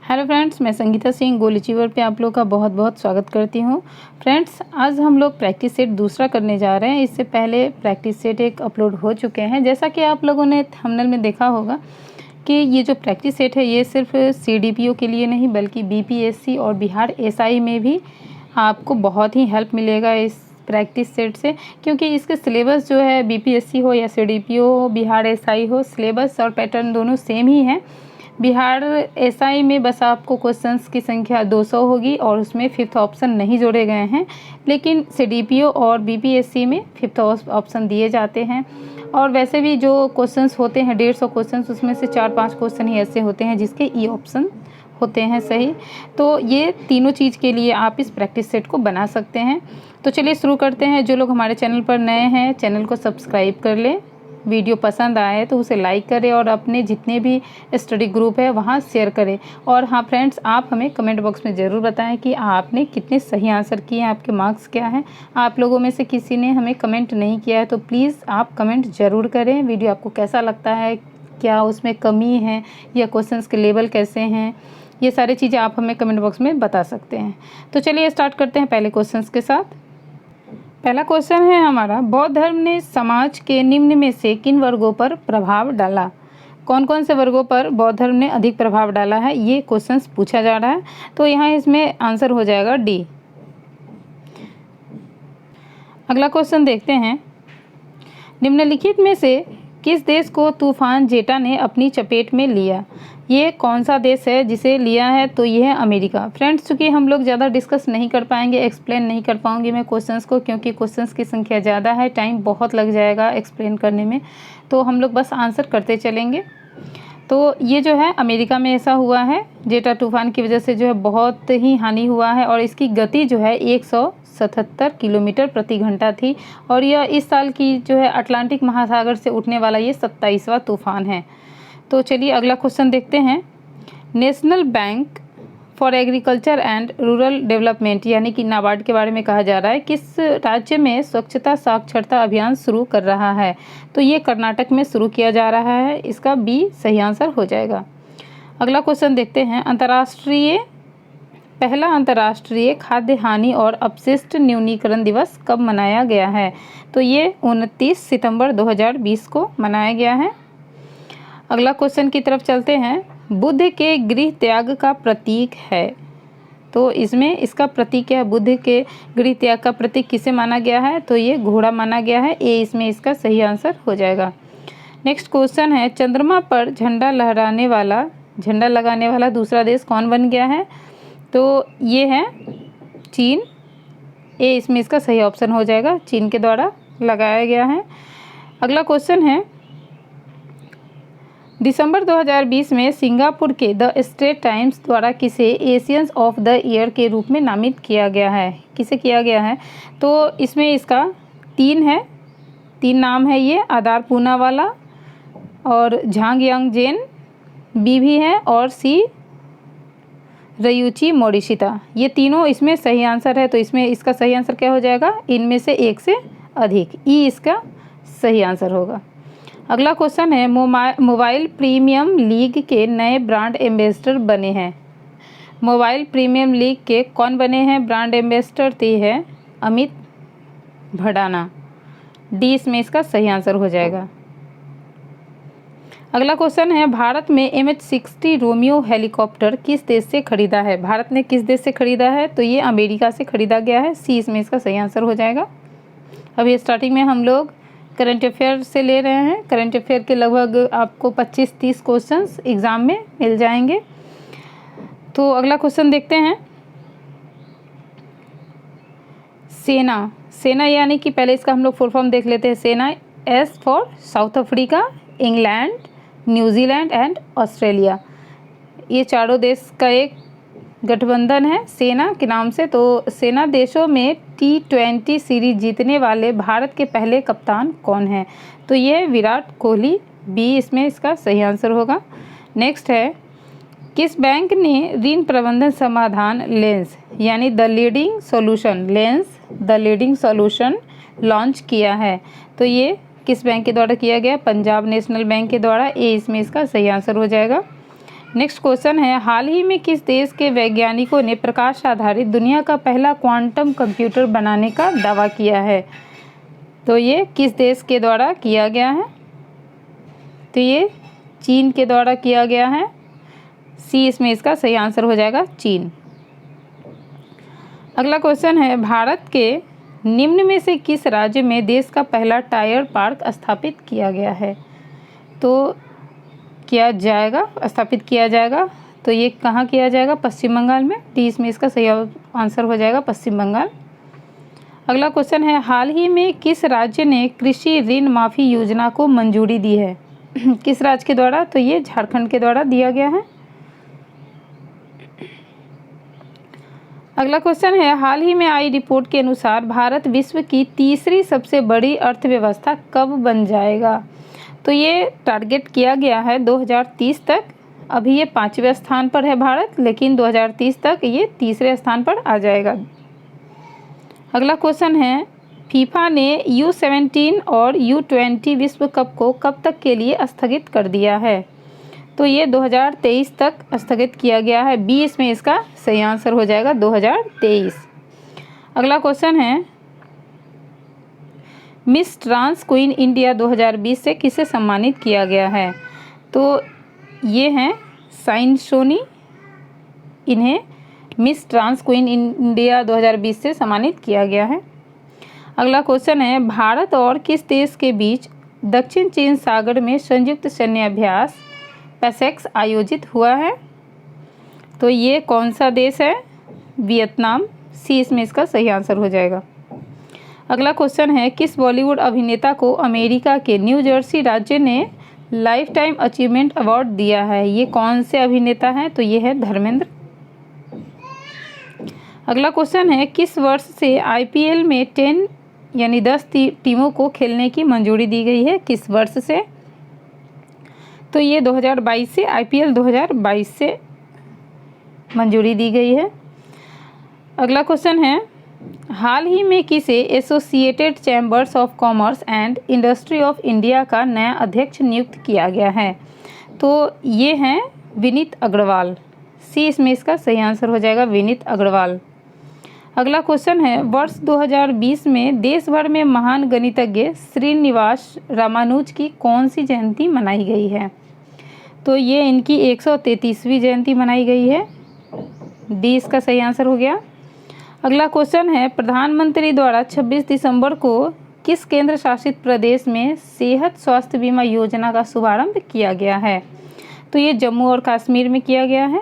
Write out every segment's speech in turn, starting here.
Hello friends, मैं संगीता सिंह गोल achiever पे आप लोग का बहुत बहुत स्वागत करती हूँ। फ्रेंड्स, आज हम लोग प्रैक्टिस सेट दूसरा करने जा रहे हैं। इससे पहले प्रैक्टिस सेट एक अपलोड हो चुके हैं। जैसा कि आप लोगों ने थंबनेल में देखा होगा कि ये जो प्रैक्टिस सेट है ये सिर्फ CDPO के लिए नहीं बल्कि BPSC और बिहार SI में भी आपको बहुत ही हेल्प मिलेगा इस प्रैक्टिस सेट से, क्योंकि इसके सिलेबस जो है BPSC हो या CDPO हो, बिहार SI हो, सिलेबस और पैटर्न दोनों सेम ही हैं। बिहार SI में बस आपको क्वेश्चंस की संख्या 200 होगी और उसमें 5th ऑप्शन नहीं जोड़े गए हैं, लेकिन CDPO और BPSC में 5th ऑप्शन दिए जाते हैं। और वैसे भी जो क्वेश्चंस होते हैं 150 क्वेश्चंस, उसमें से 4-5 क्वेश्चन ही ऐसे होते हैं जिसके E ऑप्शन होते हैं सही। तो ये तीनों चीज़ के लिए आप इस प्रैक्टिस सेट को बना सकते हैं। तो चलिए शुरू करते हैं। जो लोग हमारे चैनल पर नए हैं, चैनल को सब्सक्राइब कर लें। वीडियो पसंद आए तो उसे लाइक करें और अपने जितने भी स्टडी ग्रुप है वहाँ शेयर करें। और हाँ फ्रेंड्स, आप हमें कमेंट बॉक्स में ज़रूर बताएं कि आपने कितने सही आंसर किए हैं, आपके मार्क्स क्या हैं। आप लोगों में से किसी ने हमें कमेंट नहीं किया है तो प्लीज़ आप कमेंट ज़रूर करें। वीडियो आपको कैसा लगता है, क्या उसमें कमी है या क्वेश्चंस के लेवल कैसे हैं, ये सारी चीज़ें आप हमें कमेंट बॉक्स में बता सकते हैं। तो चलिए स्टार्ट करते हैं पहले क्वेश्चंस के साथ। पहला क्वेश्चन है हमारा, बौद्ध धर्म ने समाज के निम्न में से किन वर्गों पर प्रभाव डाला? कौन कौन से वर्गों पर बौद्ध धर्म ने अधिक प्रभाव डाला है, ये क्वेश्चंस पूछा जा रहा है। तो यहाँ इसमें आंसर हो जाएगा डी। अगला क्वेश्चन देखते हैं, निम्नलिखित में से किस देश को तूफान जेटा ने अपनी चपेट में लिया? ये कौन सा देश है जिसे लिया है? तो ये है अमेरिका। फ्रेंड्स, चूँकि हम लोग ज़्यादा डिस्कस नहीं कर पाएंगे, एक्सप्लेन नहीं कर पाऊंगी मैं क्वेश्चंस को, क्योंकि क्वेश्चंस की संख्या ज़्यादा है, टाइम बहुत लग जाएगा एक्सप्लेन करने में। तो हम लोग बस आंसर करते चलेंगे। तो ये जो है अमेरिका में ऐसा हुआ है, जेटा तूफान की वजह से जो है बहुत ही हानि हुआ है और इसकी गति जो है 177 किलोमीटर प्रति घंटा थी। और यह इस साल की जो है अटलांटिक महासागर से उठने वाला ये 27वां तूफान है। तो चलिए अगला क्वेश्चन देखते हैं, national bank for agriculture and rural development यानी कि नाबार्ड के बारे में कहा जा रहा है, किस राज्य में स्वच्छता साक्षरता अभियान शुरू कर रहा है? तो ये कर्नाटक में शुरू किया जा रहा है। इसका बी सही आंसर हो जाएगा। अगला क्वेश्चन देखते हैं, पहला अंतर्राष्ट्रीय खाद्य हानि और अपशिष्ट न्यूनीकरण दिवस कब मनाया गया है? तो ये 29 सितंबर 2020 को मनाया गया है। अगला क्वेश्चन की तरफ चलते हैं, बुद्ध के गृह त्याग का प्रतीक है। तो इसमें इसका प्रतीक क्या है? बुद्ध के गृह त्याग का प्रतीक किसे माना गया है? तो ये घोड़ा माना गया है। ए इसमें इसका सही आंसर हो जाएगा। नेक्स्ट क्वेश्चन है, चंद्रमा पर झंडा लगाने वाला दूसरा देश कौन बन गया है? तो ये है चीन। ए इसमें इसका सही ऑप्शन हो जाएगा, चीन के द्वारा लगाया गया है। अगला क्वेश्चन है, दिसंबर 2020 में सिंगापुर के द स्ट्रेट टाइम्स द्वारा किसे एशियंस ऑफ द ईयर के रूप में नामित किया गया है? किसे किया गया है? तो इसमें इसका तीन नाम है, ये आदार पूनावाला और झांग यांग जेन, बी भी है और सी रयूची मोरिशिता। ये तीनों इसमें सही आंसर है। तो इसमें इसका सही आंसर क्या हो जाएगा? इनमें से एक से अधिक, ई इसका सही आंसर होगा। अगला क्वेश्चन है, मोबाइल प्रीमियम लीग के नए ब्रांड एम्बेसडर बने हैं। मोबाइल प्रीमियम लीग के कौन बने हैं ब्रांड एम्बेसडर? तो ये है अमित भडाना। डी इसमें इसका सही आंसर हो जाएगा। अगला क्वेश्चन है, भारत में MH-60 रोमियो हेलीकॉप्टर किस देश से खरीदा है? भारत ने किस देश से खरीदा है? तो ये अमेरिका से खरीदा गया है। सी इसमें इसका सही आंसर हो जाएगा। अभी स्टार्टिंग में हम लोग करंट अफेयर से ले रहे हैं। करंट अफेयर के लगभग आपको 25-30 क्वेश्चंस एग्ज़ाम में मिल जाएंगे। तो अगला क्वेश्चन देखते हैं, सेना यानी कि पहले इसका हम लोग फुल फॉर्म देख लेते हैं। सेना, S for south Africa, England, New Zealand and Australia. ये चारों देश का एक गठबंधन है सेना के नाम से। तो सेना देशों में T20 सीरीज जीतने वाले भारत के पहले कप्तान कौन है? तो ये विराट कोहली। बी इसमें इसका सही आंसर होगा। नेक्स्ट है, किस बैंक ने ऋण प्रबंधन समाधान लेंस यानी द लीडिंग सॉल्यूशन लॉन्च किया है? तो ये किस बैंक के द्वारा किया गया? पंजाब नेशनल बैंक के द्वारा। ए इसमें इसका सही आंसर हो जाएगा। नेक्स्ट क्वेश्चन है, हाल ही में किस देश के वैज्ञानिकों ने प्रकाश आधारित दुनिया का पहला क्वांटम कंप्यूटर बनाने का दावा किया है? तो ये किस देश के द्वारा किया गया है? तो ये चीन के द्वारा किया गया है। सी इसमें इसका सही आंसर हो जाएगा, चीन। अगला क्वेश्चन है, भारत के निम्न में से किस राज्य में देश का पहला टायर पार्क स्थापित किया गया है? तो स्थापित किया जाएगा। तो ये कहाँ किया जाएगा? पश्चिम बंगाल में। डी इसमें इसका सही आंसर हो जाएगा, पश्चिम बंगाल। अगला क्वेश्चन है, हाल ही में किस राज्य ने कृषि ऋण माफी योजना को मंजूरी दी है? किस राज्य के द्वारा? तो ये झारखंड के द्वारा दिया गया है। अगला क्वेश्चन है, हाल ही में आई रिपोर्ट के अनुसार भारत विश्व की तीसरी सबसे बड़ी अर्थव्यवस्था कब बन जाएगा? तो ये टारगेट किया गया है 2030 तक। अभी ये 5वें स्थान पर है भारत, लेकिन 2030 तक ये तीसरे स्थान पर आ जाएगा। अगला क्वेश्चन है, फीफा ने U17 और U20 विश्व कप को कब तक के लिए स्थगित कर दिया है? तो ये 2023 तक स्थगित किया गया है। बी इसमें इसका सही आंसर हो जाएगा, 2023। अगला क्वेश्चन है, मिस ट्रांस क्वीन इंडिया 2020 से किसे सम्मानित किया गया है? तो ये हैं साइन सोनी, इन्हें मिस ट्रांस क्वीन इंडिया 2020 से सम्मानित किया गया है। अगला क्वेश्चन है, भारत और किस देश के बीच दक्षिण चीन सागर में संयुक्त सैन्य अभ्यास पैसेक्स आयोजित हुआ है? तो ये कौन सा देश है? वियतनाम। सी इसमें इसका सही आंसर हो जाएगा। अगला क्वेश्चन है, किस बॉलीवुड अभिनेता को अमेरिका के न्यू जर्सी राज्य ने लाइफ टाइम अचीवमेंट अवार्ड दिया है? ये कौन से अभिनेता हैं? तो ये है धर्मेंद्र। अगला क्वेश्चन है, किस वर्ष से IPL में 10 यानी 10 टीमों को खेलने की मंजूरी दी गई है? किस वर्ष से? तो ये 2022 से, IPL 2022 से मंजूरी दी गई है। अगला क्वेश्चन है, हाल ही में किसे associated chambers of commerce and industry of India का नया अध्यक्ष नियुक्त किया गया है? तो ये हैं विनीत अग्रवाल। सी इसमें इसका सही आंसर हो जाएगा, विनीत अग्रवाल। अगला क्वेश्चन है, वर्ष 2020 में देश भर में महान गणितज्ञ श्रीनिवास रामानुज की कौन सी जयंती मनाई गई है? तो ये इनकी 133वीं जयंती मनाई गई है। डी इसका सही आंसर हो गया। अगला क्वेश्चन है, प्रधानमंत्री द्वारा 26 दिसंबर को किस केंद्र शासित प्रदेश में सेहत स्वास्थ्य बीमा योजना का शुभारंभ किया गया है? तो ये जम्मू और कश्मीर में किया गया है।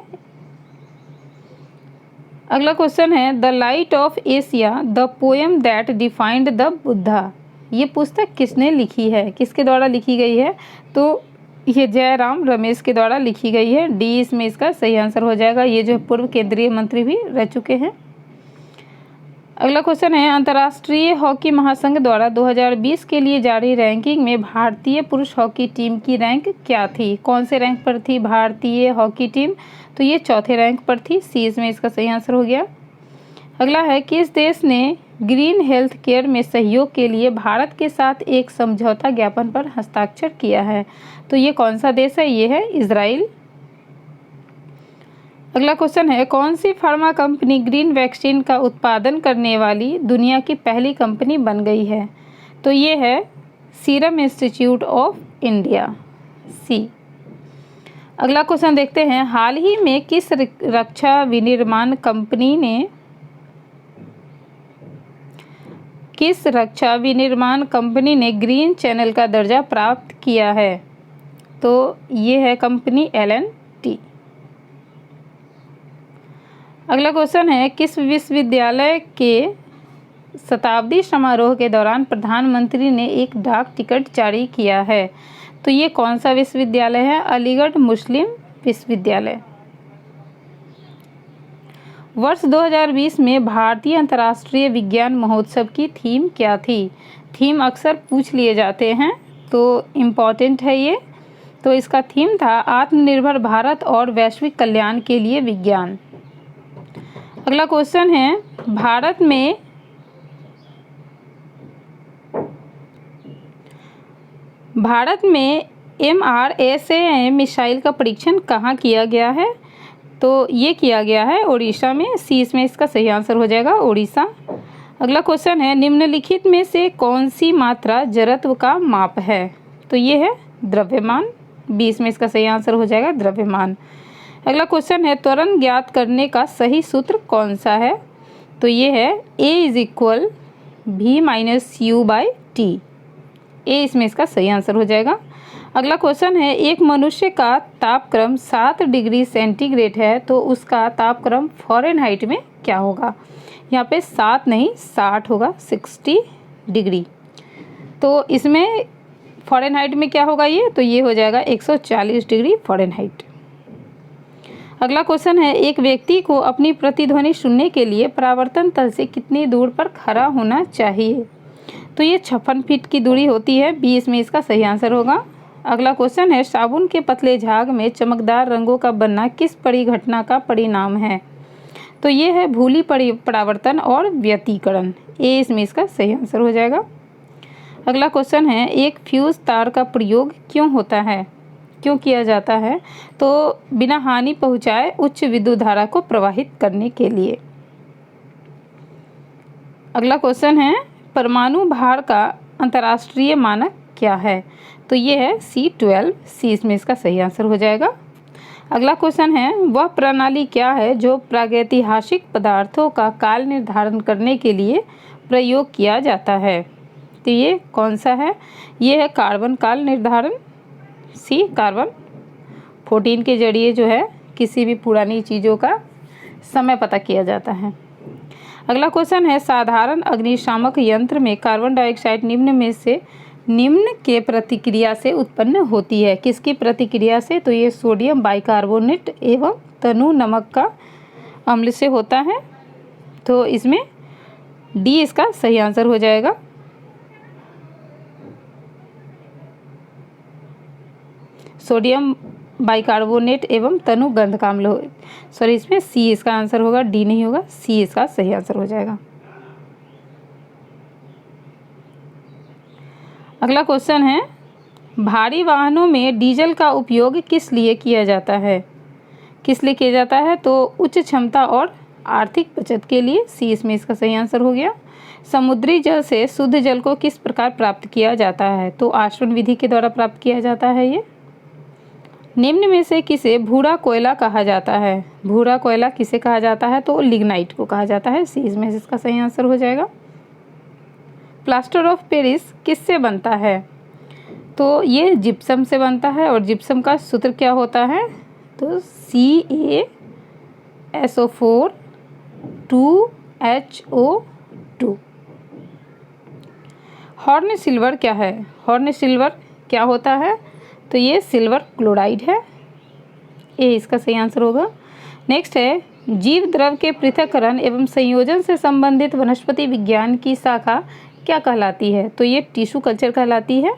अगला क्वेश्चन है, the light of Asia the poem that defined the Buddha, ये पुस्तक किसने लिखी है? किसके द्वारा लिखी गई है? तो ये जयराम रमेश के द्वारा लिखी गई है। डी इसमें इसका सही आंसर हो जाएगा। ये जो पूर्व केंद्रीय मंत्री भी रह चुके हैं। अगला क्वेश्चन है, अंतर्राष्ट्रीय हॉकी महासंघ द्वारा 2020 के लिए जारी रैंकिंग में भारतीय पुरुष हॉकी टीम की रैंक क्या थी? कौन से रैंक पर थी भारतीय हॉकी टीम? तो ये चौथे रैंक पर थी। सी इसमें इसका सही आंसर हो गया। अगला है, किस देश ने ग्रीन हेल्थ केयर में सहयोग के लिए भारत के साथ एक समझौता ज्ञापन पर हस्ताक्षर किया है? तो ये कौन सा देश है? ये है इजराइल। अगला क्वेश्चन है, कौन सी फार्मा कंपनी ग्रीन वैक्सीन का उत्पादन करने वाली दुनिया की पहली कंपनी बन गई है? तो ये है सीरम इंस्टीट्यूट ऑफ इंडिया। सी। अगला क्वेश्चन देखते हैं, हाल ही में किस रक्षा विनिर्माण कंपनी ने ग्रीन चैनल का दर्जा प्राप्त किया है? तो ये है कंपनी L&T। अगला क्वेश्चन है, किस विश्वविद्यालय के शताब्दी समारोह के दौरान प्रधानमंत्री ने एक डाक टिकट जारी किया है? तो ये कौन सा विश्वविद्यालय है? अलीगढ़ मुस्लिम विश्वविद्यालय। वर्ष 2020 में भारतीय अंतर्राष्ट्रीय विज्ञान महोत्सव की थीम क्या थी? थीम अक्सर पूछ लिए जाते हैं, तो इम्पॉर्टेंट है ये। तो इसका थीम था आत्मनिर्भर भारत और वैश्विक कल्याण के लिए विज्ञान। अगला क्वेश्चन है, भारत में MRSAM मिसाइल का परीक्षण कहाँ किया गया है? तो ये किया गया है ओडिशा में। सी इसमें इसका सही आंसर हो जाएगा, ओडिशा। अगला क्वेश्चन है, निम्नलिखित में से कौन सी मात्रा जड़त्व का माप है? तो ये है द्रव्यमान। बी इसमें इसका सही आंसर हो जाएगा, द्रव्यमान। अगला क्वेश्चन है, त्वरण ज्ञात करने का सही सूत्र कौन सा है? तो ये है A = V-U/T। ए इसमें इसका सही आंसर हो जाएगा। अगला क्वेश्चन है, एक मनुष्य का तापक्रम 7 डिग्री सेंटीग्रेड है तो उसका तापक्रम फ़ारेनहाइट में क्या होगा? यहाँ पे 7 नहीं 60 होगा, 60 डिग्री। तो इसमें फ़ारेनहाइट में क्या होगा ये? तो ये हो जाएगा 140 डिग्री फ़ारेनहाइट। अगला क्वेश्चन है, एक व्यक्ति को अपनी प्रतिध्वनि सुनने के लिए परावर्तन तल से कितनी दूर पर खड़ा होना चाहिए? तो ये 56 फीट की दूरी होती है। बी इसमें इसका सही आंसर होगा। अगला क्वेश्चन है, साबुन के पतले झाग में चमकदार रंगों का बनना किस परिघटना का परिणाम है? तो ये है भूली परावर्तन और व्यतिकरण। ए इसमें इसका सही आंसर हो जाएगा। अगला क्वेश्चन है, एक फ्यूज तार का प्रयोग क्यों होता है, क्यों किया जाता है? तो बिना हानि पहुंचाए उच्च विद्युत धारा को प्रवाहित करने के लिए। अगला क्वेश्चन है, परमाणु भार का अंतर्राष्ट्रीय मानक क्या है? तो ये है C12। सी इसमें इसका सही आंसर हो जाएगा। अगला क्वेश्चन है, वह प्रणाली क्या है जो प्रागैतिहासिक पदार्थों का काल निर्धारण करने के लिए प्रयोग किया जाता है? तो ये कौन सा है? ये है कार्बन काल निर्धारण। सी कार्बन 14 के जरिए जो है किसी भी पुरानी चीज़ों का समय पता किया जाता है। अगला क्वेश्चन है, साधारण अग्निशामक यंत्र में कार्बन डाइऑक्साइड निम्न के प्रतिक्रिया से उत्पन्न होती है। किसकी प्रतिक्रिया से? तो ये सोडियम बाइकार्बोनेट एवं तनु नमक का अम्ल से होता है। तो इसमें डी इसका सही आंसर हो जाएगा। सोडियम बाइकार्बोनेट एवं तनु गंध का अम्ल सॉरी इसमें सी इसका आंसर होगा, डी नहीं होगा, सी इसका सही आंसर हो जाएगा। अगला क्वेश्चन है, भारी वाहनों में डीजल का उपयोग किस लिए किया जाता है? किस लिए किया जाता है? तो उच्च क्षमता और आर्थिक बचत के लिए। सी इसमें इसका सही आंसर हो गया। समुद्री जल से शुद्ध जल को किस प्रकार प्राप्त किया जाता है? तो आशवन विधि के द्वारा प्राप्त किया जाता है ये। निम्न में से किसे भूरा कोयला कहा जाता है? भूरा कोयला किसे कहा जाता है? तो लिग्नाइट को कहा जाता है। सी इसमें इसका सही आंसर हो जाएगा। प्लास्टर ऑफ पेरिस किससे बनता है? तो ये जिप्सम से बनता है। और जिप्सम का सूत्र क्या होता है? तो CaSO4 2HO2। हॉर्न सिल्वर क्या है? हॉर्न सिल्वर क्या होता है? तो ये सिल्वर क्लोराइड है। ए इसका सही आंसर होगा। नेक्स्ट है, जीव द्रव के पृथक्करण एवं संयोजन से संबंधित वनस्पति विज्ञान की शाखा क्या कहलाती है? तो ये टिश्यू कल्चर कहलाती है।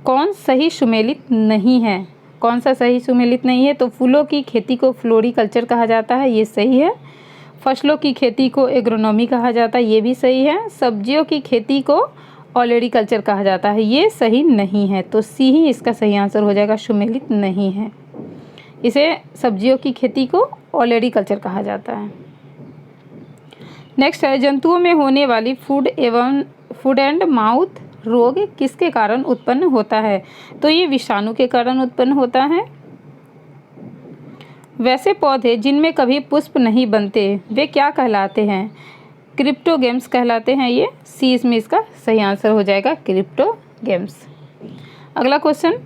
कौन सही सुमेलित नहीं है? कौन सा सही सुमेलित नहीं है? तो फूलों की खेती को फ्लोरिकल्चर कहा जाता है, ये सही है। फसलों की खेती को एग्रोनॉमी कहा जाता है, ये भी सही है। सब्जियों की खेती को ऑलेरिकल्चर कहा जाता है, ये सही नहीं है। तो सी ही इसका सही आंसर हो जाएगा, सुमेलित नहीं है। इसे सब्जियों की खेती को ऑलेरिकल्चर कहा जाता है। नेक्स्ट है, जंतुओं में होने वाली फूड एंड माउथ रोग किसके कारण उत्पन्न होता है? तो ये विषाणु के कारण उत्पन्न होता है। वैसे पौधे जिनमें कभी पुष्प नहीं बनते वे क्या कहलाते हैं? क्रिप्टोगेम्स कहलाते हैं ये। सी इसमें इसका सही आंसर हो जाएगा, क्रिप्टोगेम्स। अगला क्वेश्चन,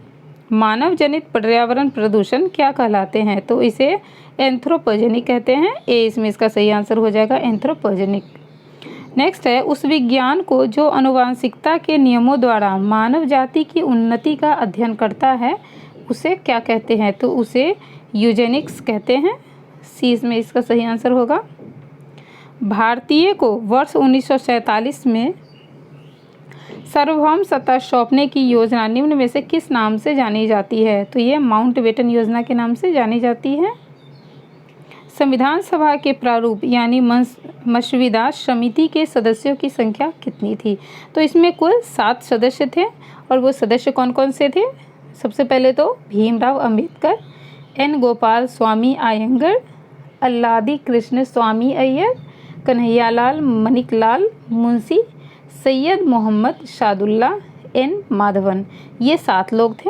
मानव जनित पर्यावरण प्रदूषण क्या कहलाते हैं? तो इसे एंथ्रोपोजेनिक कहते हैं। ए इसमें इसका सही आंसर हो जाएगा, एंथ्रोपोजेनिक। नेक्स्ट है, उस विज्ञान को जो आनुवांशिकता के नियमों द्वारा मानव जाति की उन्नति का अध्ययन करता है उसे क्या कहते हैं? तो उसे यूजेनिक्स कहते हैं। सी इसमें इसका सही आंसर होगा। भारतीय को वर्ष 1947 में सार्वभौम सत्ता सौंपने की योजना निम्न में से किस नाम से जानी जाती है? तो ये माउंटबेटन योजना के नाम से जानी जाती है। संविधान सभा के प्रारूप यानी मसविदा समिति के सदस्यों की संख्या कितनी थी? तो इसमें कुल 7 सदस्य थे और वो सदस्य कौन कौन से थे? सबसे पहले तो भीमराव अंबेडकर, एन गोपाल स्वामी अयंगर, अल्लादी कृष्ण स्वामी अय्यर, कन्हैयालाल मणिकलाल मुंशी, सैयद मोहम्मद शादुल्ला, एन माधवन। ये 7 लोग थे।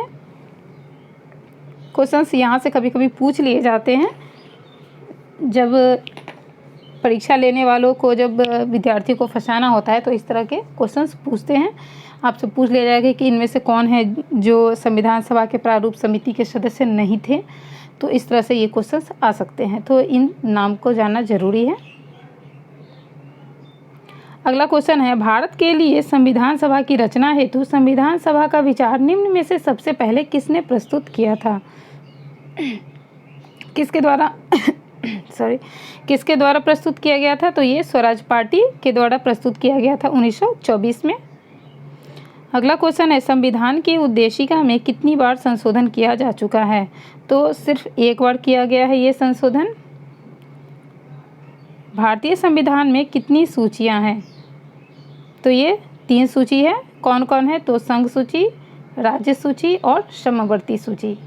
क्वेश्चंस यहाँ से कभी कभी पूछ लिए जाते हैं, जब परीक्षा लेने वालों को, जब विद्यार्थी को फंसाना होता है तो इस तरह के क्वेश्चंस पूछते हैं। आपसे पूछ लिया जाएगा कि इनमें से कौन है जो संविधान सभा के प्रारूप समिति के सदस्य नहीं थे, तो इस तरह से ये क्वेश्चंस आ सकते हैं, तो इन नाम को जानना जरूरी है। अगला क्वेश्चन है, भारत के लिए संविधान सभा की रचना हेतु संविधान सभा का विचार निम्न में से सबसे पहले किसने प्रस्तुत किया था? किसके द्वारा किसके द्वारा प्रस्तुत किया गया था? तो ये स्वराज पार्टी के द्वारा प्रस्तुत किया गया था 1924 में। अगला क्वेश्चन है, संविधान की उद्देशिका में कितनी बार संशोधन किया जा चुका है? तो सिर्फ एक बार किया गया है ये संशोधन। भारतीय संविधान में कितनी सूचियां हैं? तो ये 3 सूची है। कौन कौन है? तो संघ सूची, राज्य सूची और समवर्ती सूची।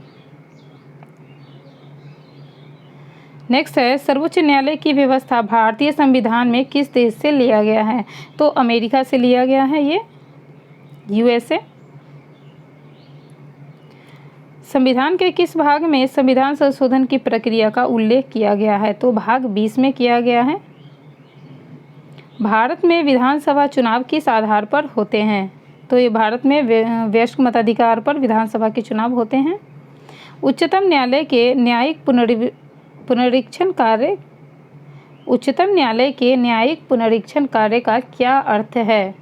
नेक्स्ट है, सर्वोच्च न्यायालय की व्यवस्था भारतीय संविधान में किस देश से लिया गया है? तो अमेरिका से लिया गया है ये, यूएसए। संविधान के किस भाग में संविधान संशोधन की प्रक्रिया का उल्लेख किया गया है? तो भाग 20 में किया गया है। भारत में विधानसभा चुनाव किस आधार पर होते हैं? तो ये भारत में वयस्क मताधिकार पर विधानसभा के चुनाव होते हैं। उच्चतम न्यायालय के न्यायिक पुनरीक्षण कार्य का क्या अर्थ है?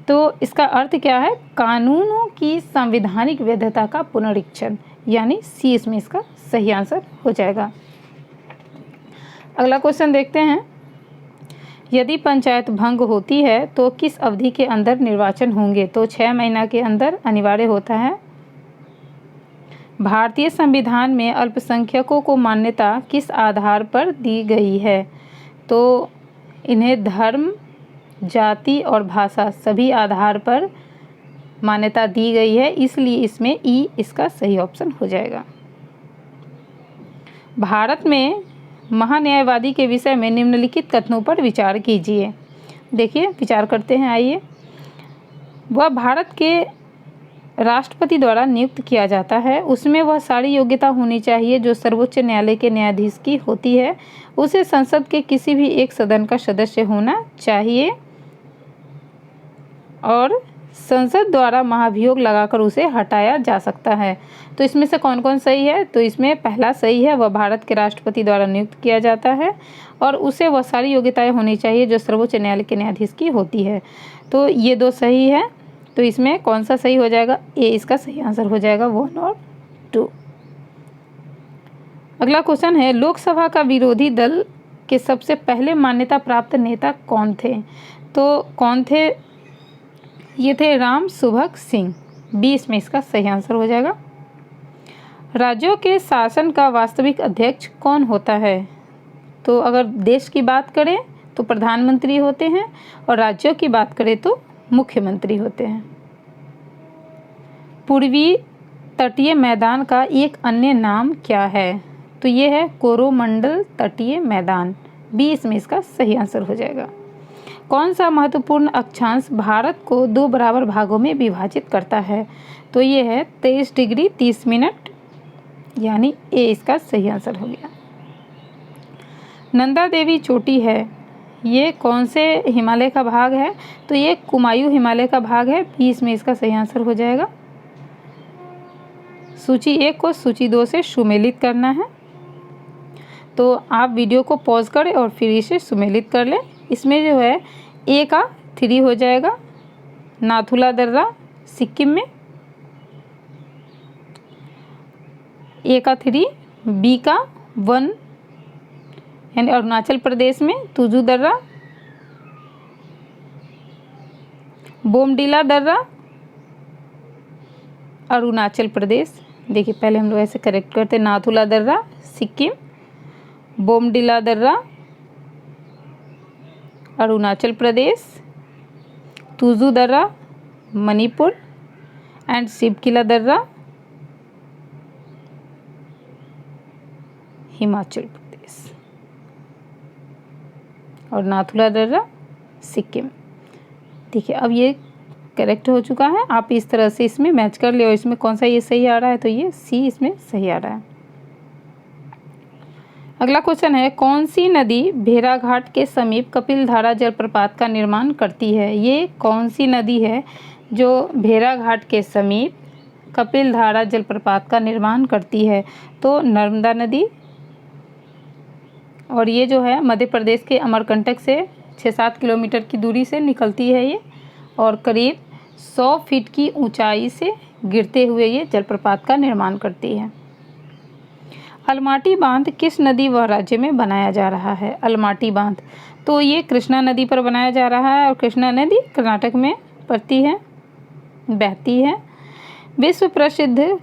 तो इसका अर्थ क्या है? कानूनों की संवैधानिक वैधता का पुनरीक्षण, यानी सी इसमें इसका सही आंसर हो जाएगा। अगला क्वेश्चन देखते हैं, यदि पंचायत भंग होती है तो किस अवधि के अंदर निर्वाचन होंगे? तो 6 महीना के अंदर अनिवार्य होता है। भारतीय संविधान में अल्पसंख्यकों को मान्यता किस आधार पर दी गई है? तो इन्हें धर्म, जाति और भाषा सभी आधार पर मान्यता दी गई है, इसलिए इसमें ई इसका सही ऑप्शन हो जाएगा। भारत में महान्यायवादी के विषय में निम्नलिखित कथनों पर विचार कीजिए। देखिए, विचार करते हैं, आइए। वह भारत के राष्ट्रपति द्वारा नियुक्त किया जाता है। उसमें वह सारी योग्यता होनी चाहिए जो सर्वोच्च न्यायालय के न्यायाधीश की होती है। उसे संसद के किसी भी एक सदन का सदस्य होना चाहिए और संसद द्वारा महाभियोग लगाकर उसे हटाया जा सकता है। तो इसमें से कौन कौन सही है? तो इसमें पहला सही है, वह भारत के राष्ट्रपति द्वारा नियुक्त किया जाता है और उसे वह सारी योग्यताएं होनी चाहिए जो सर्वोच्च न्यायालय के न्यायाधीश की होती है। तो ये 2 सही है। तो इसमें कौन सा सही हो जाएगा? ए इसका सही आंसर हो जाएगा, 1 और 2। अगला क्वेश्चन है, लोकसभा का विरोधी दल के सबसे पहले मान्यता प्राप्त नेता कौन थे? तो कौन थे? ये थे राम सुभग सिंह। 20 में इसका सही आंसर हो जाएगा। राज्यों के शासन का वास्तविक अध्यक्ष कौन होता है? तो अगर देश की बात करें तो प्रधानमंत्री होते हैं और राज्यों की बात करें तो मुख्यमंत्री होते हैं। पूर्वी तटीय मैदान का एक अन्य नाम क्या है? तो ये है कोरोमंडल तटीय मैदान। 20 में इसका सही आंसर हो जाएगा। कौन सा महत्वपूर्ण अक्षांश भारत को 2 बराबर भागों में विभाजित करता है? तो ये है 23 डिग्री 30 मिनट, यानी ए इसका सही आंसर हो गया। नंदा देवी चोटी है, ये कौन से हिमालय का भाग है? तो ये कुमायूं हिमालय का भाग है। 20 में इसका सही आंसर हो जाएगा। सूची 1 को सूची 2 से सुमेलित करना है, तो आप वीडियो को पॉज करें और फिर इसे सुमेलित कर लें। इसमें जो है ए का 3 हो जाएगा, नाथुला दर्रा सिक्किम में, ए का 3, बी का 1 यानी अरुणाचल प्रदेश में तुजू दर्रा, बोमडिला दर्रा अरुणाचल प्रदेश। देखिए, पहले हम लोग ऐसे करेक्ट करते, नाथुला दर्रा सिक्किम, बोमडिला दर्रा अरुणाचल प्रदेश, तुजू दर्रा मणिपुर, एंड शिवकिला दर्रा हिमाचल प्रदेश और नाथुला दर्रा सिक्किम। देखिए अब ये करेक्ट हो चुका है। आप इस तरह से इसमें मैच कर ले और इसमें कौन सा ये सही आ रहा है, तो ये सी इसमें सही आ रहा है। अगला क्वेश्चन है, कौन सी नदी भेड़ाघाट के समीप कपिलधारा जलप्रपात का निर्माण करती है? ये कौन सी नदी है जो भेड़ाघाट के समीप कपिलधारा जलप्रपात का निर्माण करती है? तो नर्मदा नदी, और ये जो है मध्य प्रदेश के अमरकंटक से 6-7 किलोमीटर की दूरी से निकलती है ये, और करीब 100 फीट की ऊंचाई से गिरते हुए ये जलप्रपात का निर्माण करती है। अलमाटी बांध किस नदी व राज्य में बनाया जा रहा है? अलमाटी बांध तो ये कृष्णा नदी पर बनाया जा रहा है, और कृष्णा नदी कर्नाटक में पड़ती है, बहती है। विश्व प्रसिद्ध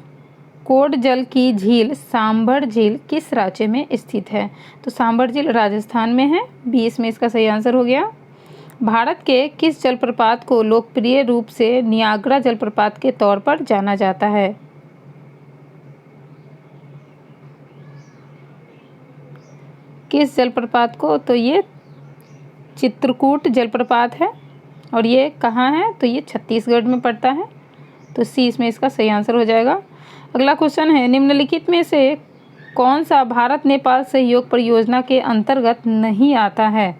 कोड जल की झील सांभर झील किस राज्य में स्थित है? तो सांभर झील राजस्थान में है। 20 में इसका सही आंसर हो गया। भारत के किस जलप्रपात को लोकप्रिय रूप से नियाग्रा जलप्रपात के तौर पर जाना जाता है? किस जलप्रपात को? तो ये चित्रकूट जलप्रपात है, और ये कहाँ है? तो ये छत्तीसगढ़ में पड़ता है, तो सी इसमें इसका सही आंसर हो जाएगा। अगला क्वेश्चन है, निम्नलिखित में से कौन सा भारत नेपाल सहयोग परियोजना के अंतर्गत नहीं आता है?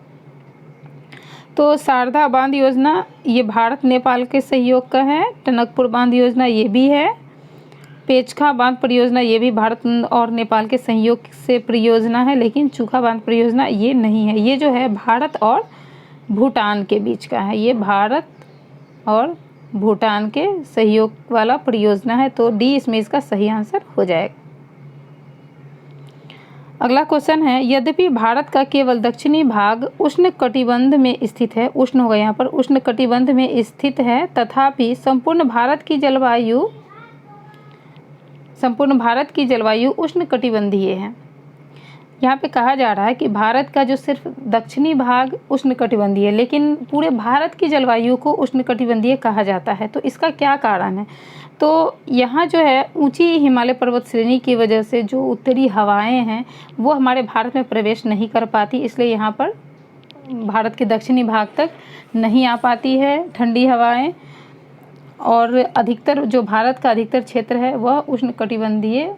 तो शारदा बांध योजना ये भारत नेपाल के सहयोग का है। टनकपुर बांध योजना ये भी है। पेचखा बांध परियोजना ये भी भारत और नेपाल के सहयोग से परियोजना है, लेकिन चूखा बांध परियोजना ये नहीं है। ये जो है भारत और भूटान के बीच का है, ये भारत और भूटान के सहयोग वाला परियोजना है, तो डी इसमें इसका सही आंसर हो जाएगा। अगला क्वेश्चन है, यद्यपि भारत का केवल दक्षिणी भाग उष्ण कटिबंध में स्थित है, उष्ण होगा यहाँ पर, उष्ण कटिबंध में स्थित है, तथापि संपूर्ण भारत की जलवायु उष्ण कटिबंधीय है। यहाँ पे कहा जा रहा है कि भारत का जो सिर्फ दक्षिणी भाग उष्ण कटिबंधीय है, लेकिन पूरे भारत की जलवायु को उष्ण कटिबंधीय कहा जाता है। तो इसका क्या कारण है? तो यहाँ जो है ऊंची हिमालय पर्वत श्रेणी की वजह से जो उत्तरी हवाएं हैं वो हमारे भारत में प्रवेश नहीं कर पाती, इसलिए यहाँ पर भारत के दक्षिणी भाग तक नहीं आ पाती है ठंडी हवाएं, और अधिकतर जो भारत का अधिकतर क्षेत्र है वह उष्ण कटिबंधीय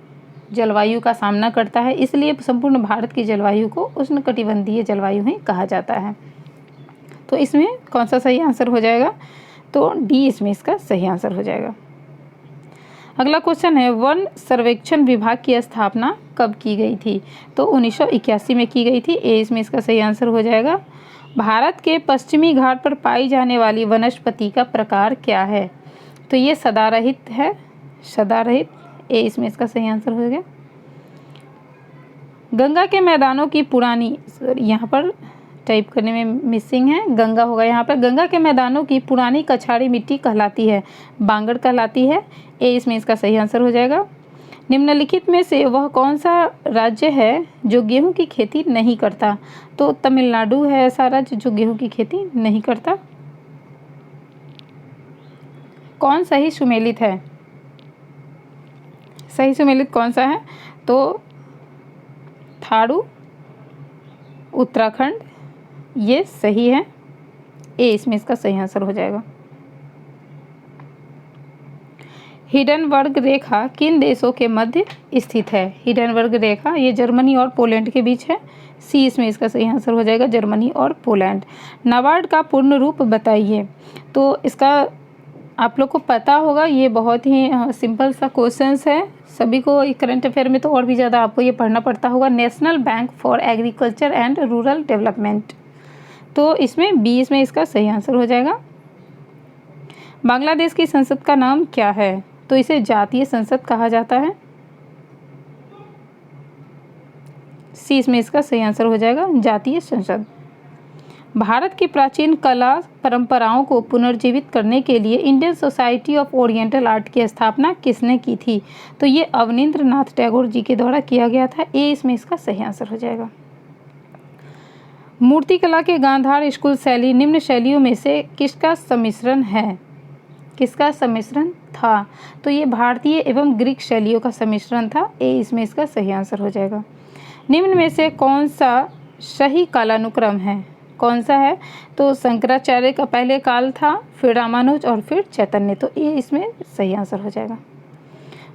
जलवायु का सामना करता है, इसलिए संपूर्ण भारत की जलवायु को उष्ण कटिबंधीय जलवायु ही कहा जाता है। तो इसमें कौन सा सही आंसर हो जाएगा? तो डी इसमें इसका सही आंसर हो जाएगा। अगला क्वेश्चन है, वन सर्वेक्षण विभाग की स्थापना कब की गई थी? तो 1981 में की गई थी, ए इसमें इसका सही आंसर हो जाएगा। भारत के पश्चिमी घाट पर पाई जाने वाली वनस्पति का प्रकार क्या है? तो ये सदारहित है, सदारहित, ए इसमें इसका सही आंसर हो गया। गंगा के मैदानों की पुरानी, यहाँ पर टाइप करने में मिसिंग है, गंगा होगा यहाँ पर। गंगा के मैदानों की पुरानी कछाड़ी मिट्टी कहलाती है, बांगड़ कहलाती है, ए इसमें इसका सही आंसर हो जाएगा। निम्नलिखित में से वह कौन सा राज्य है जो गेहूं की खेती नहीं करता? तो तमिलनाडु है ऐसा राज्य जो गेहूं की खेती नहीं करता। कौन सही सुमेलित है? सही सुमेलित कौन सा है? तो थारू, उत्तराखंड, ये सही है, ए इसमें इसका सही आंसर हो जाएगा। हिंडनबर्ग रेखा किन देशों के मध्य स्थित है? हिंडनबर्ग रेखा ये जर्मनी और पोलैंड के बीच है, सी इसमें इसका सही आंसर हो जाएगा, जर्मनी और पोलैंड। नाबार्ड का पूर्ण रूप बताइए। तो इसका आप लोग को पता होगा, ये बहुत ही सिंपल सा क्वेश्चंस है, सभी को करंट अफेयर में तो और भी ज़्यादा आपको ये पढ़ना पड़ता होगा। National bank for agriculture and rural development, तो इसमें बी इसमें इसका सही आंसर हो जाएगा। बांग्लादेश की संसद का नाम क्या है? तो इसे जातीय संसद कहा जाता है, सी इसमें इसका सही आंसर हो जाएगा, जातीय संसद। भारत की प्राचीन कला परंपराओं को पुनर्जीवित करने के लिए Indian society of oriental art की स्थापना किसने की थी? तो ये अवनींद्र नाथ टैगोर जी के द्वारा किया गया था, ए इसमें इसका सही आंसर हो जाएगा। मूर्तिकला के गांधार स्कूल शैली निम्न शैलियों में से किसका सम्मिश्रण है? किसका सम्मिश्रण था। तो ये भारतीय एवं ग्रीक शैलियों का सम्मिश्रण था। ए इसमें इसका सही आंसर हो जाएगा। निम्न में से कौन सा सही कालानुक्रम है? कौन सा है? तो शंकराचार्य का पहले काल था, फिर रामानुज और फिर चैतन्य। तो ये इसमें सही आंसर हो जाएगा।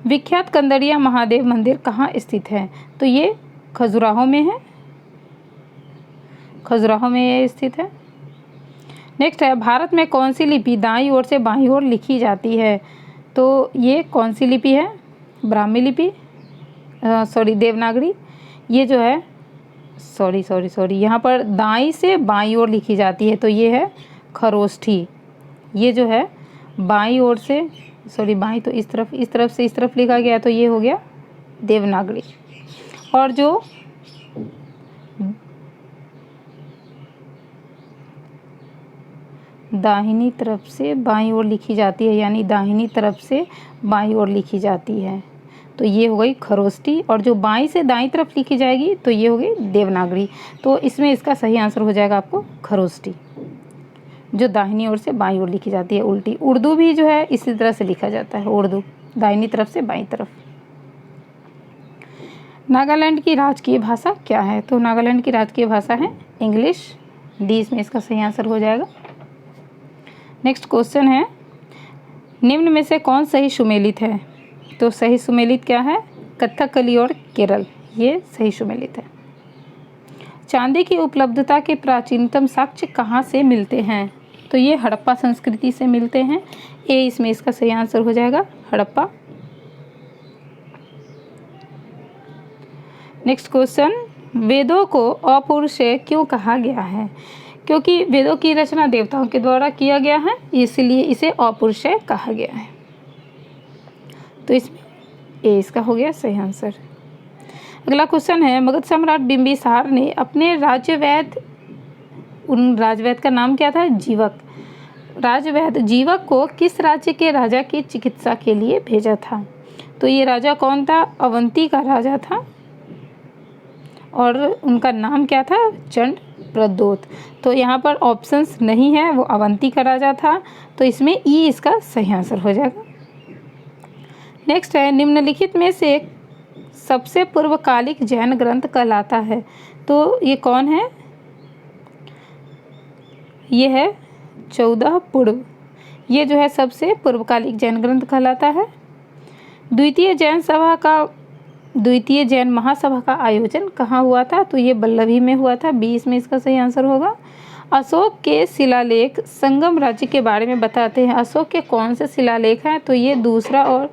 विख्यात कंदड़िया महादेव मंदिर कहाँ स्थित है? तो ये खजुराहो में है। खजुराहो में ये स्थित है। नेक्स्ट है, भारत में कौन सी लिपि दाईं ओर से बाईं ओर लिखी जाती है? तो ये कौन सी लिपि है? ब्राह्मी लिपि, देवनागरी। ये जो है यहाँ पर दाईं से बाईं ओर लिखी जाती है, तो ये है खरोष्ठी। ये जो है बाईं ओर से बाईं तो इस तरफ से इस तरफ लिखा गया, तो ये हो गया देवनागरी। और जो दाहिनी तरफ से बाईं ओर लिखी जाती है, यानी दाहिनी तरफ से बाईं ओर लिखी जाती है, तो ये हो गई खरोष्ठी। और जो बाईं से दाईं तरफ लिखी जाएगी, तो ये हो गई देवनागरी। तो इसमें इसका सही आंसर हो जाएगा आपको खरोष्ठी, जो दाहिनी ओर से बाईं ओर लिखी जाती है उल्टी। उर्दू भी जो है इसी तरह से लिखा जाता है, उर्दू दाहिनी तरफ से बाईं तरफ। नागालैंड की राजकीय भाषा क्या है? तो नागालैंड की राजकीय भाषा है इंग्लिश। डी इसमें इसका सही आंसर हो जाएगा। नेक्स्ट क्वेश्चन है, निम्न में से कौन सही सुमेलित है? तो सही सुमेलित क्या है? कथकली और केरल, ये सही सुमेलित है। चांदी की उपलब्धता के प्राचीनतम साक्ष्य कहाँ से मिलते हैं? तो ये हड़प्पा संस्कृति से मिलते हैं। ए इसमें इसका सही आंसर हो जाएगा, हड़प्पा। नेक्स्ट क्वेश्चन, वेदों को अपौरुषेय क्यों कहा गया है? क्योंकि वेदों की रचना देवताओं के द्वारा किया गया है, इसलिए इसे अपौरुषेय कहा गया है। तो इसमें ए इसका हो गया सही आंसर। अगला क्वेश्चन है, मगध सम्राट बिंबिसार ने अपने राजवैद्य का नाम क्या था? जीवक। राजवैद्य जीवक को किस राज्य के राजा की चिकित्सा के लिए भेजा था? तो ये राजा कौन था? अवंती का राजा था, और उनका नाम क्या था? चंड प्रद्योत। तो यहाँ पर ऑप्शंस नहीं है, वो अवंती का राजा था, तो इसमें ई इसका सही आंसर हो जाएगा। नेक्स्ट है, निम्नलिखित में से सबसे पूर्वकालिक जैन ग्रंथ कहलाता है? तो ये कौन है? ये है 14 पूर्व। ये जो है सबसे पूर्वकालिक जैन ग्रंथ कहलाता है। द्वितीय जैन महासभा का आयोजन कहाँ हुआ था? तो ये बल्लभी में हुआ था। बी इसमें इसका सही आंसर होगा। अशोक के शिलालेख संगम राज्य के बारे में बताते हैं। अशोक के कौन से शिलालेख हैं? तो ये दूसरा और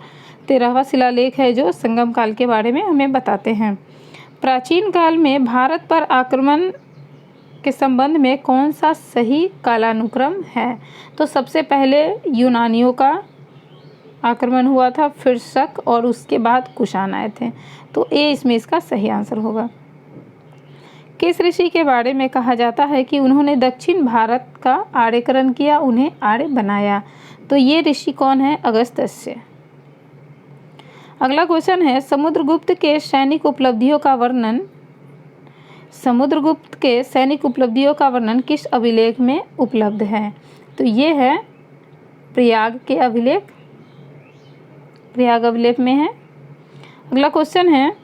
13वां शिलालेख है, जो संगम काल के बारे में हमें बताते हैं। प्राचीन काल में भारत पर आक्रमण के संबंध में कौन सा सही कालानुक्रम है? तो सबसे पहले यूनानियों का आक्रमण हुआ था, फिर शक, और उसके बाद कुषाण आए थे। तो ए इसमें इसका सही आंसर होगा। किस ऋषि के बारे में कहा जाता है कि उन्होंने दक्षिण भारत का आर्यकरण किया, उन्हें आर्य बनाया? तो ये ऋषि कौन है? अगस्त्य। अगला क्वेश्चन है, समुद्रगुप्त के सैनिक उपलब्धियों का वर्णन किस अभिलेख में उपलब्ध है? तो ये है प्रयाग के अभिलेख, प्रयाग अभिलेख में है। अगला क्वेश्चन है,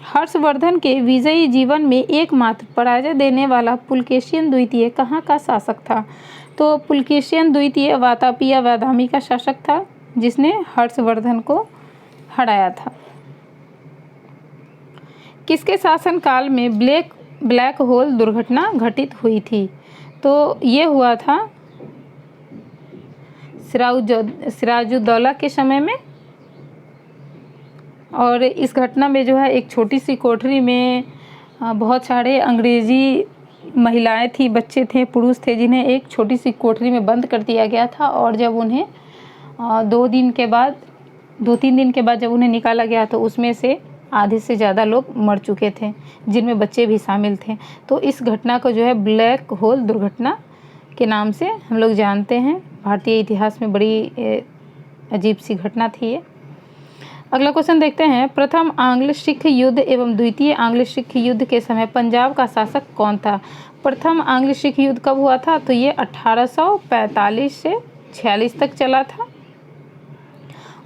हर्षवर्धन के विजयी जीवन में एकमात्र पराजय देने वाला पुलकेशिन द्वितीय कहाँ का शासक था? तो पुलकेशिन द्वितीय वातापी या वादामी का शासक था, जिसने हर्षवर्धन को हराया था। किसके शासनकाल में ब्लैक होल दुर्घटना घटित हुई थी? तो ये हुआ था सिराजुद्दौला के समय में। और इस घटना में जो है एक छोटी सी कोठरी में बहुत सारे अंग्रेज़ी महिलाएं थी, बच्चे थे, पुरुष थे, जिन्हें एक छोटी सी कोठरी में बंद कर दिया गया था। और जब उन्हें 2-3 दिन के बाद जब उन्हें निकाला गया, तो उसमें से आधे से ज़्यादा लोग मर चुके थे, जिनमें बच्चे भी शामिल थे। तो इस घटना को जो है ब्लैक होल दुर्घटना के नाम से हम लोग जानते हैं। भारतीय इतिहास में बड़ी अजीब सी घटना थी ये। अगला क्वेश्चन देखते हैं, प्रथम आंग्ल सिख युद्ध एवं द्वितीय आंग्ल सिख युद्ध के समय पंजाब का शासक कौन था? प्रथम आंग्ल सिख युद्ध कब हुआ था? तो ये 1845 से 46 तक चला था।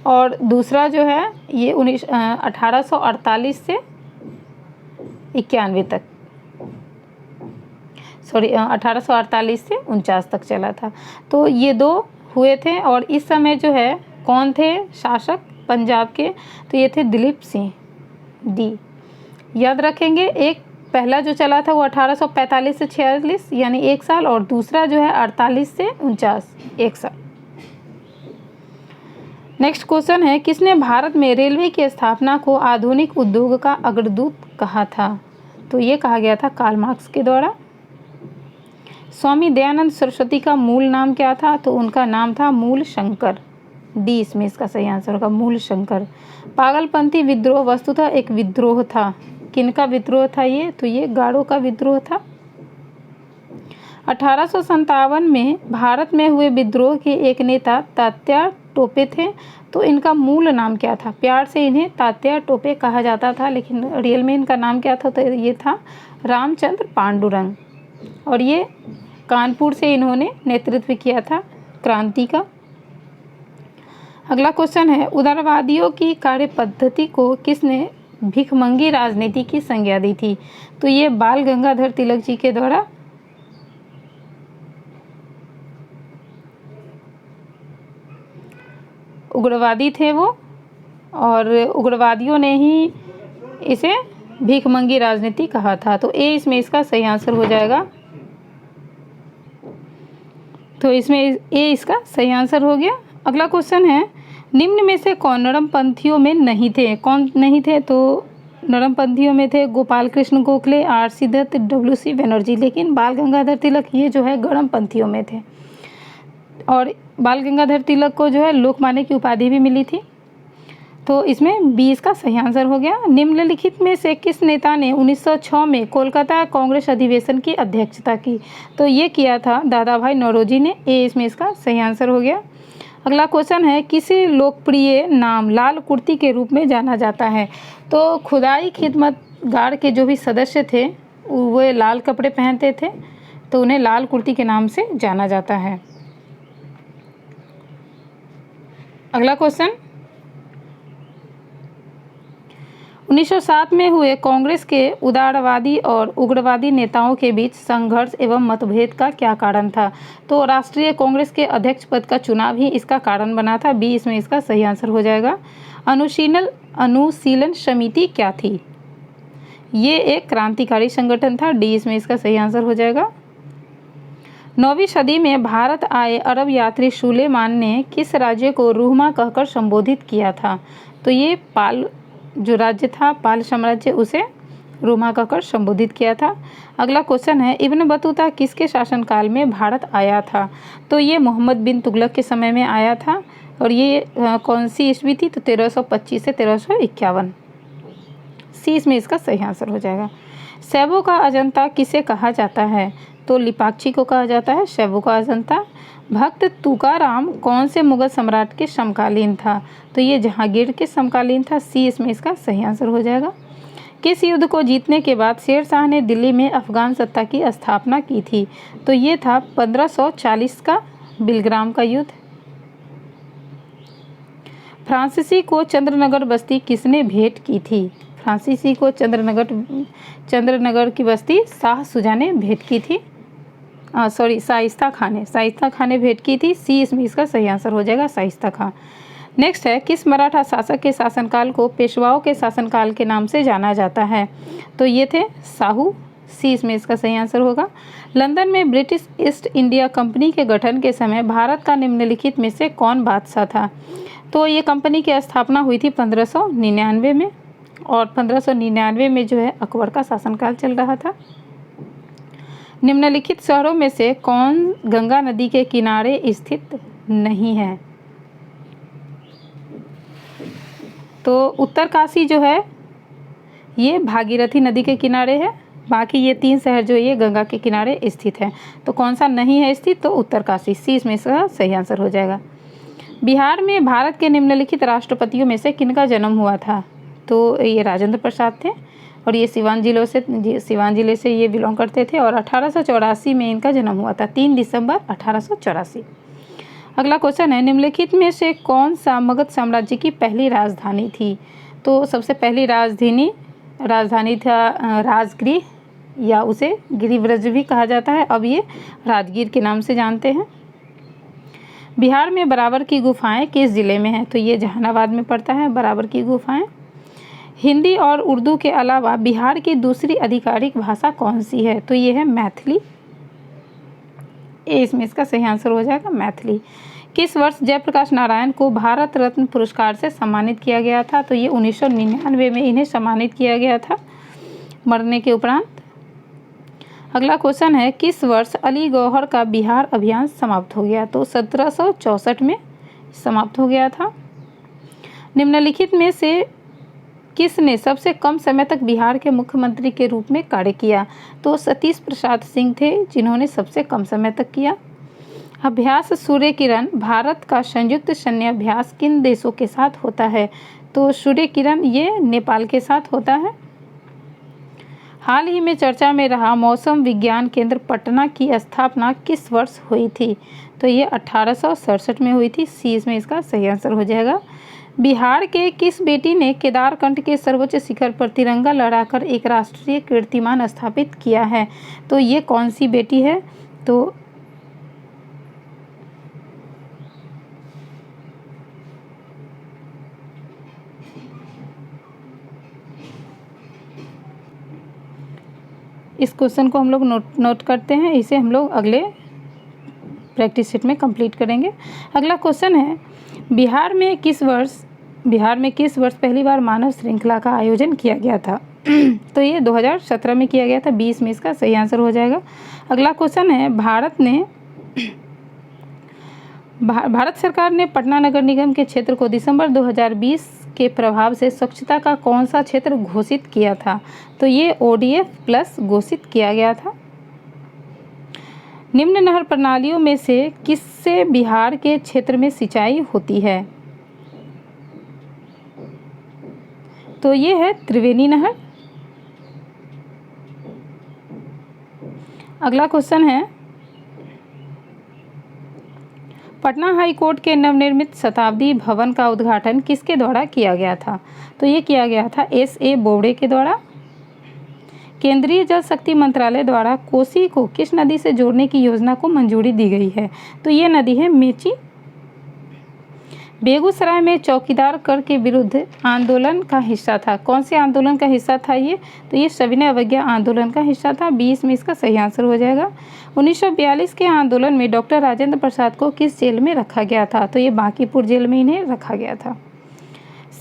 और दूसरा जो है ये 1848 से 91 तक, सॉरी 1848 से 49 तक चला था। तो ये 2 हुए थे। और इस समय जो है कौन थे शासक पंजाब के, तो ये थे दिलीप सिंह डी। याद रखेंगे, एक पहला जो चला था वो 1845 से 46 यानी 1 साल, और दूसरा जो है 48 से 49 1 साल। नेक्स्ट क्वेश्चन है, किसने भारत में रेलवे की स्थापना को आधुनिक उद्योग का अग्रदूत कहा था? तो ये कहा गया था कार्ल मार्क्स के द्वारा। स्वामी दयानंद सरस्वती का मूल नाम क्या था? तो उनका नाम था मूल शंकर। डी इसमें इसका सही आंसर होगा, मूल शंकर। पागलपंथी विद्रोह वस्तुतः एक विद्रोह था। किनका विद्रोह था ये? तो ये गाड़ों का विद्रोह था। 1857 में भारत में हुए विद्रोह के एक नेता तात्या टोपे थे। तो इनका मूल नाम क्या था? प्यार से इन्हें तात्या टोपे कहा जाता था, लेकिन रियल में इनका नाम क्या था? तो ये था रामचंद्र पांडुरंग। और ये कानपुर से इन्होंने नेतृत्व किया था क्रांति का। अगला क्वेश्चन है, उदारवादियों की कार्य पद्धति को किसने भिखमंगी राजनीति की संज्ञा दी थी? तो ये बाल गंगाधर तिलक जी के द्वारा। उग्रवादी थे वो, और उग्रवादियों ने ही इसे भिखमंगी राजनीति कहा था। तो ए इसमें इसका सही आंसर हो जाएगा। तो इसमें ए इसका सही आंसर हो गया। अगला क्वेश्चन है, निम्न में से कौन नरमपंथियों में नहीं थे? कौन नहीं थे? तो नरमपंथियों में थे गोपाल कृष्ण गोखले, आर.सी. दत्त, डब्ल्यू.सी. बनर्जी। लेकिन बाल गंगाधर तिलक ये जो है गरमपंथियों में थे। और बाल गंगाधर तिलक को जो है लोकमान्य की उपाधि भी मिली थी। तो इसमें बी इसका सही आंसर हो गया। निम्नलिखित में से किस नेता ने 1906 में कोलकाता कांग्रेस अधिवेशन की अध्यक्षता की? तो ये किया था दादा भाई नौरोजी ने। ए इसमें इसका सही आंसर हो गया। अगला क्वेश्चन है, किसी लोकप्रिय नाम लाल कुर्ती के रूप में जाना जाता है? तो खुदाई खिदमतगार के जो भी सदस्य थे वो लाल कपड़े पहनते थे, तो उन्हें लाल कुर्ती के नाम से जाना जाता है। अगला क्वेश्चन, 1907 में हुए कांग्रेस के उदारवादी और उग्रवादी नेताओं के बीच संघर्ष एवं मतभेद का क्या कारण था? तो राष्ट्रीय कांग्रेस के अध्यक्ष पद का चुनाव ही इसका कारण बना था। बी इसमें इसका सही आंसर हो जाएगा। अनुशीलन समिति क्या थी? ये एक क्रांतिकारी संगठन था। डी इसमें इसका सही आंसर हो जाएगा। 9वीं सदी में भारत आए अरब यात्री सुलेमान ने किस राज्य को रूहमा कहकर संबोधित किया था? तो ये पाल जो राज्य था, पाल साम्राज्य, उसे रूमा कहकर संबोधित किया था। अगला क्वेश्चन है, इब्न बतूता किसके शासनकाल में भारत आया था? तो ये मोहम्मद बिन तुगलक के समय में आया था। और ये कौन सी ईस्वी थी? तो 1325 से 1351। सी इसमें इसका सही आंसर हो जाएगा। शैवों का अजंता किसे कहा जाता है? तो लिपाक्षी को कहा जाता है शैवों का अजंता। भक्त तुकाराम कौन से मुगल सम्राट के समकालीन था? तो ये जहांगीर के समकालीन था। सी इसमें इसका सही आंसर हो जाएगा। किस युद्ध को जीतने के बाद शेर शाह ने दिल्ली में अफगान सत्ता की स्थापना की थी? तो ये था 1540 का बिलग्राम का युद्ध। फ्रांसीसी को चंद्रनगर बस्ती किसने भेंट की थी? फ्रांसीसी को चंद्रनगर की बस्ती शाह सुजा ने भेंट की थी। शाइस्ता खां ने भेंट की थी। सी इसमें इसका सही आंसर हो जाएगा, शाइस्ता खां। नेक्स्ट है, किस मराठा शासक के शासनकाल को पेशवाओं के शासनकाल के नाम से जाना जाता है? तो ये थे साहू। सी इसमें इसका सही आंसर होगा। लंदन में ब्रिटिश ईस्ट इंडिया कंपनी के गठन के समय भारत का निम्नलिखित में से कौन बादशाह था? तो ये कंपनी की स्थापना हुई थी 1599 में, और 1599 में जो है अकबर का शासनकाल चल रहा था। निम्नलिखित शहरों में से कौन गंगा नदी के किनारे स्थित नहीं है? तो उत्तरकाशी जो है ये भागीरथी नदी के किनारे है। बाकी ये 3 शहर जो ये गंगा के किनारे स्थित है। तो कौन सा नहीं है स्थित? तो उत्तरकाशी। सी इसमें इसका सही आंसर हो जाएगा। बिहार में भारत के निम्नलिखित राष्ट्रपतियों में से किनका जन्म हुआ था? तो ये राजेंद्र प्रसाद थे, और ये सिवान जिले से ये बिलोंग करते थे। और 1884 में इनका जन्म हुआ था, 3 दिसंबर 1884। अगला क्वेश्चन है, निम्नलिखित में से कौन सा मगध साम्राज्य की पहली राजधानी थी? तो सबसे पहली राजधानी था राजगृह, या उसे गिरिव्रज भी कहा जाता है। अब ये राजगीर के नाम से जानते हैं। बिहार में बराबर की गुफाएं किस जिले में हैं? तो ये जहानाबाद में पड़ता है बराबर की गुफाएं। हिंदी और उर्दू के अलावा बिहार की दूसरी आधिकारिक भाषा कौन सी है? तो ये है मैथिली। इसमें इसका सही आंसर हो जाएगा मैथिली। किस वर्ष जयप्रकाश नारायण को भारत रत्न पुरस्कार से सम्मानित किया गया था? तो ये 1999 में इन्हें सम्मानित किया गया था मरने के उपरांत। अगला क्वेश्चन है, किस वर्ष अली गौहर का बिहार अभियान समाप्त हो गया? तो 1764 में समाप्त हो गया था। निम्नलिखित में से किसने सबसे कम समय तक बिहार के मुख्यमंत्री के रूप में कार्य किया? तो सतीश प्रसाद सिंह थे जिन्होंने सबसे कम समय तक किया। अभ्यास सूर्य किरण भारत का संयुक्त सैन्य अभ्यास किन देशों के साथ होता है? तो सूर्य किरण ये नेपाल के साथ होता है। हाल ही में चर्चा में रहा मौसम विज्ञान केंद्र पटना की स्थापना किस वर्ष हुई थी? तो ये 1867 में हुई थी। सी इसमें इसका सही आंसर हो जाएगा। बिहार के किस बेटी ने केदारकंठ के सर्वोच्च शिखर पर तिरंगा लहराकर एक राष्ट्रीय कीर्तिमान स्थापित किया है? तो ये कौन सी बेटी है? तो इस क्वेश्चन को हम लोग नोट करते हैं, इसे हम लोग अगले प्रैक्टिस सेट में कंप्लीट करेंगे। अगला क्वेश्चन है, बिहार में किस वर्ष पहली बार मानव श्रृंखला का आयोजन किया गया था? तो ये 2017 में किया गया था। 20 में इसका सही आंसर हो जाएगा। अगला क्वेश्चन है, भारत सरकार ने पटना नगर निगम के क्षेत्र को दिसंबर 2020 के प्रभाव से स्वच्छता का कौन सा क्षेत्र घोषित किया था? तो ये ODF प्लस घोषित किया गया था। निम्न नहर प्रणालियों में से किससे बिहार के क्षेत्र में सिंचाई होती है? तो ये है त्रिवेणी नहर। अगला क्वेश्चन है, पटना हाई कोर्ट के नवनिर्मित शताब्दी भवन का उद्घाटन किसके द्वारा किया गया था? तो ये किया गया था SA बोबड़े के द्वारा। केंद्रीय जल शक्ति मंत्रालय द्वारा कोसी को किस नदी से जोड़ने की योजना को मंजूरी दी गई है? तो ये नदी है मेची। बेगूसराय में चौकीदार कर के विरुद्ध आंदोलन का हिस्सा था। कौन से आंदोलन का हिस्सा था ये? तो ये सविनय अवज्ञा आंदोलन का हिस्सा था। 20 में इसका सही आंसर हो जाएगा। 1942 के आंदोलन में डॉक्टर राजेंद्र प्रसाद को किस जेल में रखा गया था? तो ये बांकीपुर जेल में इन्हें रखा गया था।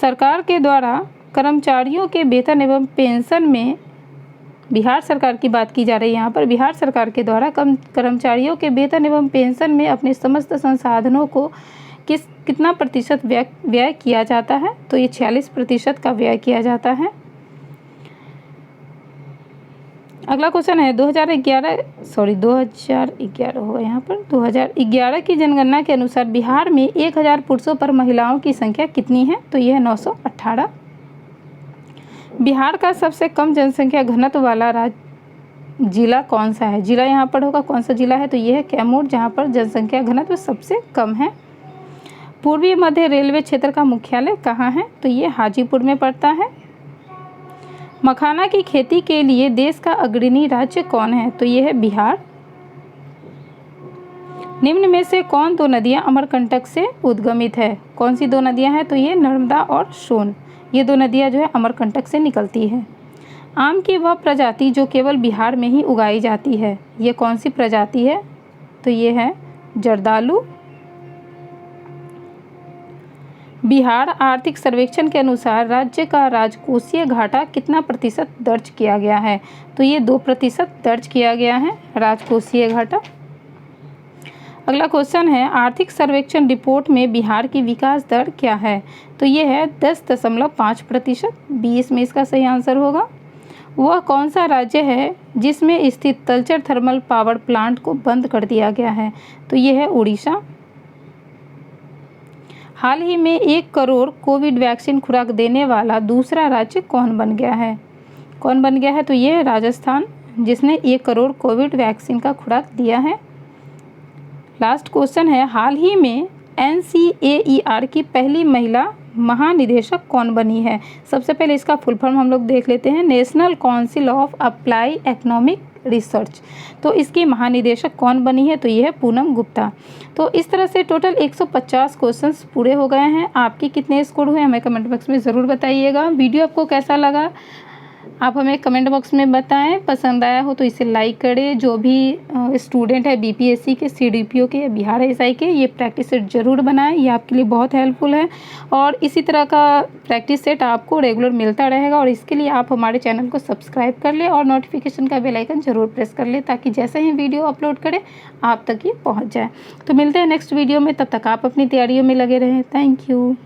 सरकार के द्वारा कर्मचारियों के वेतन एवं पेंशन में, बिहार सरकार की बात की जा रही है यहाँ पर, बिहार सरकार के द्वारा कर्मचारियों के वेतन एवं पेंशन में अपने समस्त संसाधनों को कितना प्रतिशत व्यय किया जाता है? तो ये 46% का व्यय किया जाता है। अगला क्वेश्चन है, 2011 होगा यहाँ पर। 2011 की जनगणना के अनुसार बिहार में 1000 पुरुषों पर महिलाओं की संख्या कितनी है? तो यह है 918। बिहार का सबसे कम जनसंख्या घनत्व वाला जिला कौन सा है? जिला यहाँ पर होगा, कौन सा जिला है? तो यह है कैमूर, जहाँ पर जनसंख्या घनत्व सबसे कम है। पूर्वी मध्य रेलवे क्षेत्र का मुख्यालय कहाँ है? तो ये हाजीपुर में पड़ता है। मखाना की खेती के लिए देश का अग्रणी राज्य कौन है? तो ये है बिहार। निम्न में से कौन दो नदियां अमरकंटक से उद्गमित है? कौन सी दो नदियां हैं? तो ये नर्मदा और सोन, ये दो नदियां जो है अमरकंटक से निकलती है। आम की वह प्रजाति जो केवल बिहार में ही उगाई जाती है, ये कौन सी प्रजाति है? तो ये है जर्दालू। बिहार आर्थिक सर्वेक्षण के अनुसार राज्य का राजकोषीय घाटा कितना प्रतिशत दर्ज किया गया है? तो ये 2% दर्ज किया गया है राजकोषीय घाटा। अगला क्वेश्चन है, आर्थिक सर्वेक्षण रिपोर्ट में बिहार की विकास दर क्या है? तो ये है 10.5%। 20 में इसका सही आंसर होगा। वह कौन सा राज्य है जिसमें स्थित तलचर थर्मल पावर प्लांट को बंद कर दिया गया है? तो ये है उड़ीसा। हाल ही में 1 करोड़ कोविड वैक्सीन खुराक देने वाला दूसरा राज्य कौन बन गया है? कौन बन गया है? तो ये है राजस्थान, जिसने 1 करोड़ कोविड वैक्सीन का खुराक दिया है। लास्ट क्वेश्चन है, हाल ही में NCAER की पहली महिला महानिदेशक कौन बनी है? सबसे पहले इसका फुल फॉर्म हम लोग देख लेते हैं, national council of apply economic research. तो इसकी महानिदेशक कौन बनी है? तो ये है पूनम गुप्ता। तो इस तरह से टोटल 150 क्वेश्चंस पूरे हो गए हैं। आपके कितने स्कोर हुए हमें कमेंट बॉक्स में ज़रूर बताइएगा। वीडियो आपको कैसा लगा आप हमें कमेंट बॉक्स में बताएं। पसंद आया हो तो इसे लाइक करें। जो भी स्टूडेंट है BPSC के, CDPO के, बिहार SI के, ये प्रैक्टिस सेट ज़रूर बनाएं, ये आपके लिए बहुत हेल्पफुल है। और इसी तरह का प्रैक्टिस सेट आपको रेगुलर मिलता रहेगा, और इसके लिए आप हमारे चैनल को सब्सक्राइब कर लें और नोटिफिकेशन का बेल आइकन ज़रूर प्रेस कर लें, ताकि जैसे ही वीडियो अपलोड करें आप तक ये पहुँच जाए। तो मिलते हैं नेक्स्ट वीडियो में, तब तक आप अपनी तैयारियों में लगे रहें। Thank you.